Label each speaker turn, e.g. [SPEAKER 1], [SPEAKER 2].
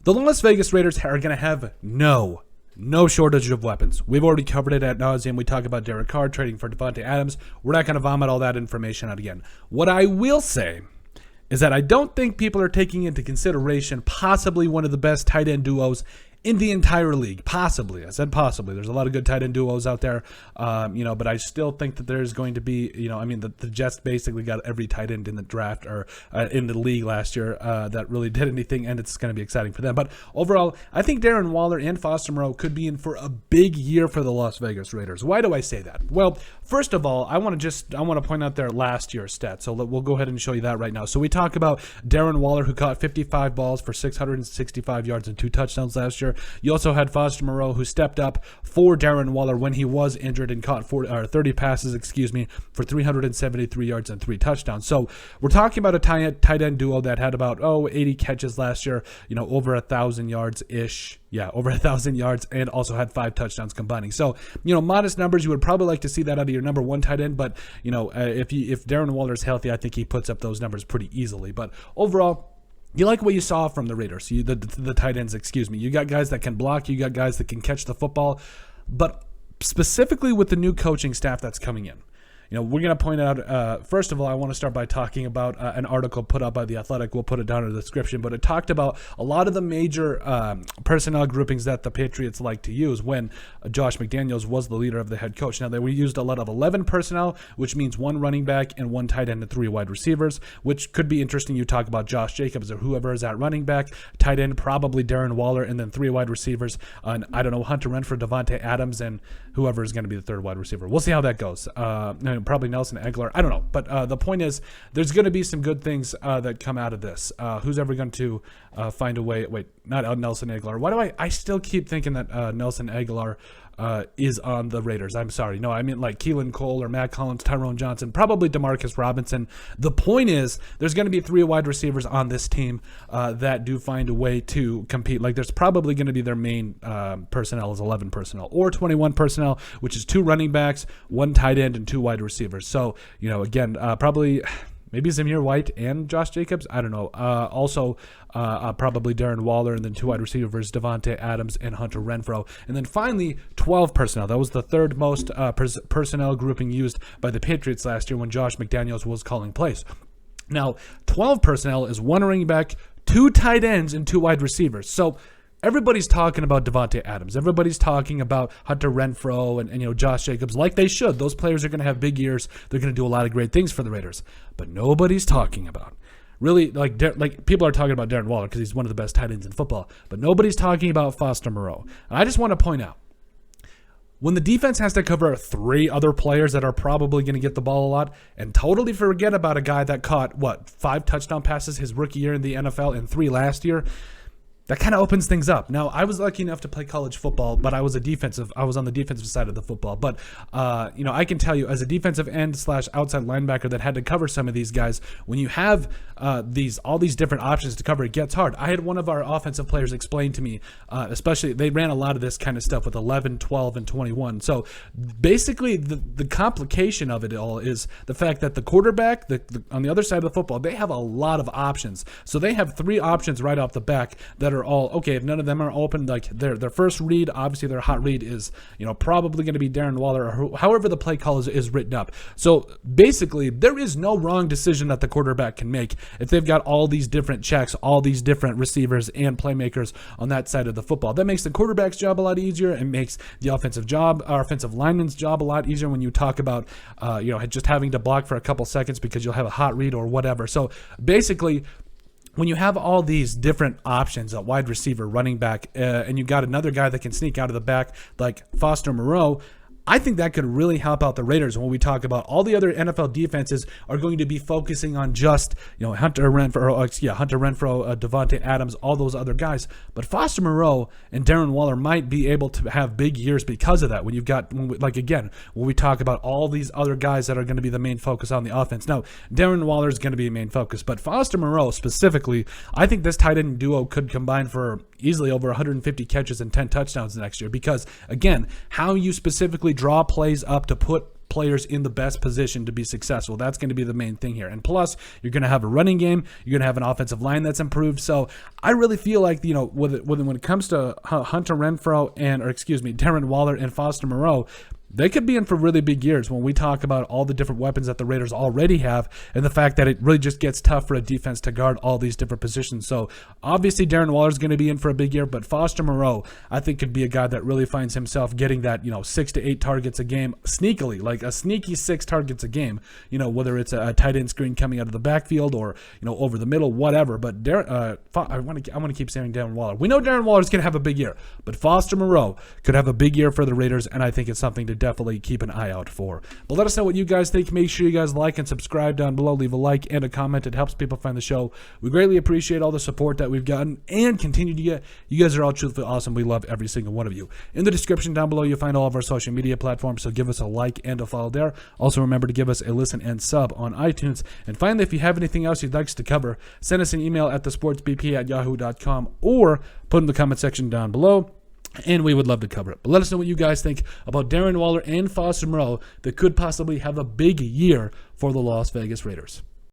[SPEAKER 1] The Las Vegas Raiders are going to have no shortage of weapons. We've already covered it ad nauseum. We talk about Derek Carr trading for Davante Adams. We're not going to vomit all that information out again. What I will say is that I don't think people are taking into consideration possibly one of the best tight end duos in the entire league. Possibly. I said possibly. There's a lot of good tight end duos out there, but I still think that there's going to be, the Jets basically got every tight end in the draft or in the league last year that really did anything, and it's going to be exciting for them. But overall, I think Darren Waller and Foster Moreau could be in for a big year for the Las Vegas Raiders. Why do I say that? Well, first of all, I want to point out their last year's stats. So we'll go ahead and show you that right now. So we talk about Darren Waller, who caught 55 balls for 665 yards and 2 touchdowns last year. You also had Foster Moreau, who stepped up for Darren Waller when he was injured and caught 30 passes, for 373 yards and 3 touchdowns. So we're talking about a tight end duo that had about 80 catches last year, over 1,000 yards-ish. Yeah, over 1,000 yards, and also had 5 touchdowns combining. So, modest numbers. You would probably like to see that out of your number one tight end, but, if Darren Waller is healthy, I think he puts up those numbers pretty easily. But overall, you like what you saw from the Raiders, the tight ends, You got guys that can block, you got guys that can catch the football, but specifically with the new coaching staff that's coming in. We're going to point out, first of all, I want to start by talking about an article put up by The Athletic. We'll put it down in the description, but it talked about a lot of the major personnel groupings that the Patriots like to use when Josh McDaniels was the leader of the head coach. Now, we used a lot of 11 personnel, which means 1 running back and 1 tight end and 3 wide receivers, which could be interesting. You talk about Josh Jacobs or whoever is at running back, tight end, probably Darren Waller, and then 3 wide receivers. I don't know, Hunter Renfrow, Davante Adams, and whoever is going to be the 3rd wide receiver. We'll see how that goes. Probably Nelson Aguilar. I don't know. But the point is, there's going to be some good things that come out of this. Who's ever going to find a way? Wait, not Nelson Aguilar. Why do I still keep thinking that Nelson Aguilar is on the Raiders? I'm sorry. No, I mean like Keelan Cole or Matt Collins, Tyrone Johnson, probably Demarcus Robinson. The point is, there's going to be 3 wide receivers on this team that do find a way to compete. Like there's probably going to be their main personnel is 11 personnel or 21 personnel, which is 2 running backs, 1 tight end, and 2 wide receivers. So, again, probably maybe Zamir White and Josh Jacobs. I don't know. Also, probably Darren Waller, and then 2 wide receivers, Davante Adams and Hunter Renfrow. And then finally, 12 personnel. That was the 3rd most personnel grouping used by the Patriots last year when Josh McDaniels was calling plays. Now, 12 personnel is 1 running back, 2 tight ends, and 2 wide receivers. So everybody's talking about Davante Adams. Everybody's talking about Hunter Renfrow and Josh Jacobs, like they should. Those players are going to have big years. They're going to do a lot of great things for the Raiders. But nobody's talking about, really, like people are talking about Darren Waller because he's one of the best tight ends in football. But nobody's talking about Foster Moreau. And I just want to point out, when the defense has to cover 3 other players that are probably going to get the ball a lot and totally forget about a guy that caught, 5 touchdown passes his rookie year in the NFL and 3 last year, that kind of opens things up. Now, I was lucky enough to play college football, but I was on the defensive side of the football. But, I can tell you, as a defensive end / outside linebacker that had to cover some of these guys, when you have all these different options to cover, it gets hard. I had one of our offensive players explain to me, especially, they ran a lot of this kind of stuff with 11, 12, and 21. So basically, the complication of it all is the fact that the quarterback, on the other side of the football, they have a lot of options. So they have 3 options right off the back that are all okay. If none of them are open, like their first read, obviously their hot read is probably going to be Darren Waller or however the play call is written up. So basically, there is no wrong decision that the quarterback can make if they've got all these different checks, all these different receivers and playmakers on that side of the football. That makes the quarterback's job a lot easier. It makes the offensive lineman's job a lot easier when you talk about just having to block for a couple seconds because you'll have a hot read or whatever. So basically, when you have all these different options, a wide receiver, running back, and you got another guy that can sneak out of the back like Foster Moreau, I think that could really help out the Raiders when we talk about all the other NFL defenses are going to be focusing on just, Hunter Renfrow, Davante Adams, all those other guys. But Foster Moreau and Darren Waller might be able to have big years because of that. When we talk about all these other guys that are going to be the main focus on the offense. Now, Darren Waller is going to be a main focus, but Foster Moreau specifically, I think this tight end duo could combine for easily over 150 catches and 10 touchdowns next year because, again, how you specifically draw plays up to put players in the best position to be successful. That's going to be the main thing here. And plus, you're going to have a running game. You're going to have an offensive line that's improved. So I really feel like, when it comes to Hunter Renfrow Darren Waller and Foster Moreau, they could be in for really big years when we talk about all the different weapons that the Raiders already have and the fact that it really just gets tough for a defense to guard all these different positions. So obviously Darren Waller is going to be in for a big year, but Foster Moreau, I think, could be a guy that really finds himself getting that 6 to 8 targets a game sneakily, like a sneaky 6 targets a game, whether it's a tight end screen coming out of the backfield or over the middle, whatever. But I want to keep saying Darren Waller. We know Darren Waller is going to have a big year, but Foster Moreau could have a big year for the Raiders, and I think it's something to definitely keep an eye out for. But let us know what you guys think. Make sure you guys like and subscribe down below. Leave a like and a comment. It helps people find the show. We greatly appreciate all the support that we've gotten and continue to get. You guys are all truthfully awesome. We love every single one of you. In the description down below, you'll find all of our social media platforms, so give us a like and a follow there. Also, remember to give us a listen and sub on iTunes. And finally, if you have anything else you'd like us to cover, send us an email at thesportsbp@yahoo.com or put in the comment section down below, and we would love to cover it. But let us know what you guys think about Darren Waller and Foster Moreau that could possibly have a big year for the Las Vegas Raiders.